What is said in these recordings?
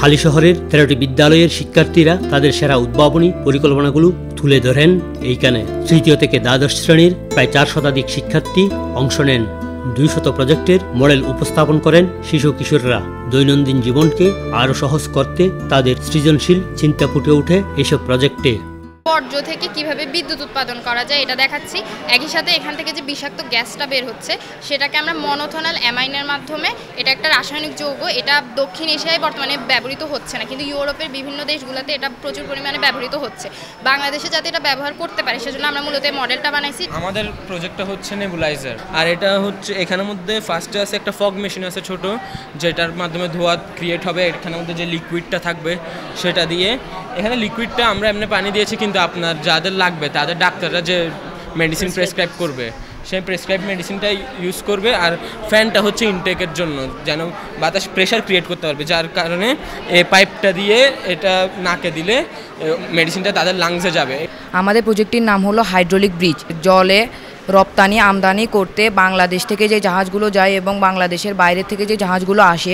হালি শহরের 13টি বিদ্যালয়ের শিক্ষার্থীরা তাদের সেরা উদ্ভাবনী পরিকল্পনাগুলো তুলে ধরেন এইখানে। তৃতীয় থেকে দ্বাদশ শ্রেণীর প্রায় 4 শতাধিক শিক্ষার্থী অংশ নেন। 200 প্রজেক্টের মডেল উপস্থাপন করেন শিশু কিশোররা। দৈনন্দিন জীবনকে আরও সহজ করতে তাদের সৃজনশীল চিন্তা ফুটে ওঠে এসব প্রজেক্টে। বর্জ্য থেকে কিভাবে বিদ্যুৎ উৎপাদন করা যায় এটা দেখাচ্ছি। একই সাথে এখান থেকে যে বিষাক্ত গ্যাসটা বের হচ্ছে সেটাকে আমরা মনোথনাল অ্যামাইনের মাধ্যমে, এটা একটা রাসায়নিক যৌগ, এটা দক্ষিণ এশিয়ায় বর্তমানে ব্যবহৃত হচ্ছে না, কিন্তু ইউরোপের বিভিন্ন দেশগুলোতে এটা প্রচুর পরিমাণে ব্যবহৃত হচ্ছে। বাংলাদেশে যাতে এটা ব্যবহার করতে পারে সেজন্য আমরা মূলত এই মডেলটা বানাইছি। আমাদের প্রজেক্টটা হচ্ছে নেবুলাইজার, আর এটা হচ্ছে এখানের মধ্যে ফার্স্টে আছে একটা ফগ মেশিন আছে ছোট, যেটার মাধ্যমে ধোঁয়া ক্রিয়েট হবে। এখানের মধ্যে যে লিকুইডটা থাকবে সেটা দিয়ে, এখানে লিকুইডটা আমরা এমনি পানি দিয়েছি, কিন্তু আপনার যাদের লাগবে তাদের ডাক্তাররা যে মেডিসিন প্রেসক্রাইব করবে সেই প্রেসক্রাইব মেডিসিনটাই ইউজ করবে। আর ফ্যানটা হচ্ছে ইনটেকের জন্য, যেন বাতাস প্রেশার ক্রিয়েট করতে পারবে, যার কারণে এই পাইপটা দিয়ে এটা নাকে দিলে মেডিসিনটা তাদের লাংসে যাবে। আমাদের প্রজেক্টটির নাম হলো হাইড্রোলিক ব্রিজ। জলে রপ্তানি আমদানি করতে বাংলাদেশ থেকে যে জাহাজগুলো যায় এবং বাংলাদেশের বাইরে থেকে যে জাহাজগুলো আসে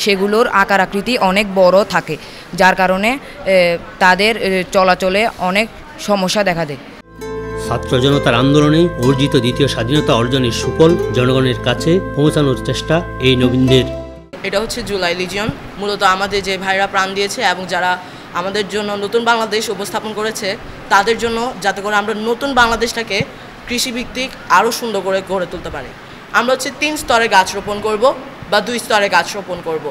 সেগুলোর আকার আকৃতি অনেক বড় থাকে, যার কারণে তাদের চলাচলে অনেক সমস্যা দেখা দেয়। ছাত্র জনতার আন্দোলনে অর্জিত দ্বিতীয় স্বাধীনতা অর্জনের সুফল জনগণের কাছে পৌঁছানোর চেষ্টা এই নবীনদের। এটা হচ্ছে জুলাই লিজিয়ন, মূলত আমাদের যে ভাইরা প্রাণ দিয়েছে এবং যারা আমাদের জন্য নতুন বাংলাদেশ উপস্থাপন করেছে তাদের জন্য, যাতে করে আমরা নতুন বাংলাদেশটাকে কৃষিভিত্তিক আরও সুন্দর করে গড়ে তুলতে পারি। আমরা হচ্ছে 3 স্তরে গাছ রোপণ করব বা 2 স্তরে গাছ রোপণ করব।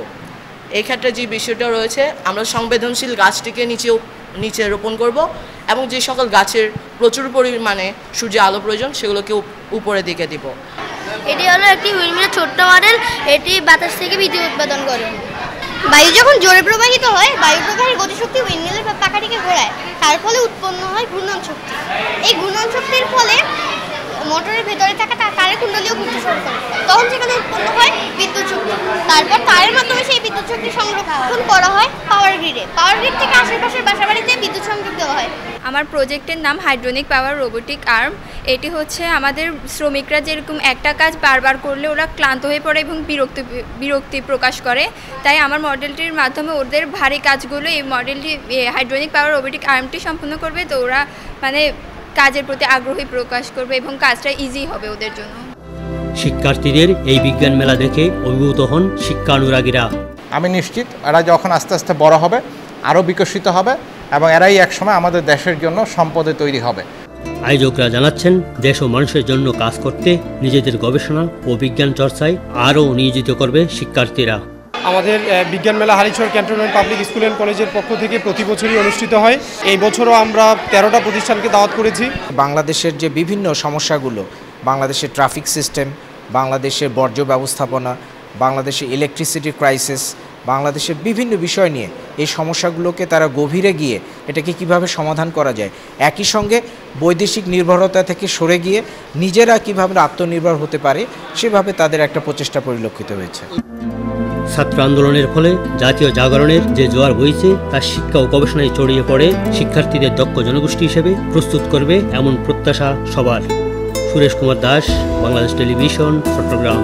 এই ক্ষেত্রে যে বিষয়টা রয়েছে, আমরা সংবেদনশীল গাছটিকে নিচে রোপণ করব এবং যে সকল গাছের প্রচুর পরিমাণে সূর্যের আলো প্রয়োজন সেগুলোকে উপরের দিকে দিব। এটি হলো একটি উইন্ডমিলের ছোট্ট মডেল। এটি বাতাস থেকে বিদ্যুৎ উৎপাদন করে। বায়ু যখন জোরে প্রবাহিত হয়, বায়ু প্রবাহের গতিশক্তি উইন্ডমিলের পাখাটিকে ঘোরায়, তার ফলে উৎপন্ন হয় ঘূর্ণন শক্তি। এই ঘূর্ণন শক্তির ফলে মোটরের ভেতরে থাকা তারের কুণ্ডলীও ঘুরতে শুরু করে, তখন সেখানে উৎপন্ন হয় বিদ্যুৎ শক্তি। তারপর তারের মাধ্যমে সেই বিদ্যুৎ শক্তি সংরক্ষণ করা হয় পাওয়ার গ্রিডে। পাওয়ার গ্রিড থেকে আশেপাশের বাসাবাড়িতে বিদ্যুৎ সংযোগ দেওয়া হয়। আমার প্রজেক্টের নাম হাইড্রোনিক পাওয়ার রোবোটিক আর্ম। এটি হচ্ছে আমাদের শ্রমিকরা যেরকম একটা কাজ বারবার করলে ওরা ক্লান্ত হয়ে পড়ে এবং বিরক্তি প্রকাশ করে, তাই আমার মডেলটির মাধ্যমে ওদের ভারী কাজগুলো এই মডেলটি হাইড্রোনিক পাওয়ার রোবোটিক আর্মটি সম্পূর্ণ করবে। তো ওরা মানে কাজের প্রতি আগ্রহী প্রকাশ করবে এবং কাজটা ইজি হবে ওদের জন্য। শিক্ষার্থীদের এই বিজ্ঞান মেলা দেখে অভিভূত হন শিক্ষানুরাগীরা। আমি নিশ্চিত এরা যখন আস্তে আস্তে বড় হবে আরও বিকশিত হবে এবং এরাই একসময় আমাদের দেশের জন্য সম্পদে তৈরি হবে। আয়োজকরা জানাচ্ছেন, দেশ ও মানুষের জন্য কাজ করতে নিজেদের গবেষণা ও বিজ্ঞান চর্চায় আরও নিয়োজিত করবে শিক্ষার্থীরা। আমাদের বিজ্ঞান মেলা Halishahar cantonment public school and কলেজের পক্ষ থেকে প্রতি বছরই অনুষ্ঠিত হয়। এই বছরও আমরা 13টা প্রতিষ্ঠানকে দাওয়াত করেছি। বাংলাদেশের যে বিভিন্ন সমস্যাগুলো, বাংলাদেশের ট্রাফিক সিস্টেম, বাংলাদেশের বর্জ্য ব্যবস্থাপনা, বাংলাদেশের ইলেকট্রিসিটি ক্রাইসিস, বাংলাদেশের বিভিন্ন বিষয় নিয়ে এই সমস্যাগুলোকে তারা গভীরে গিয়ে এটাকে কিভাবে সমাধান করা যায়, একই সঙ্গে বৈদেশিক নির্ভরতা থেকে সরে গিয়ে নিজেরা কিভাবে আত্মনির্ভর হতে পারে সেভাবে তাদের একটা প্রচেষ্টা পরিলক্ষিত হয়েছে। ছাত্র আন্দোলনের ফলে জাতীয় জাগরণের যে জোয়ার বইছে তা শিক্ষা ও গবেষণায় ছড়িয়ে পড়ে শিক্ষার্থীদের দক্ষ জনগোষ্ঠী হিসেবে প্রস্তুত করবে এমন প্রত্যাশা সবার। সুরেশ কুমার দাস, বাংলাদেশ টেলিভিশন, চট্টগ্রাম।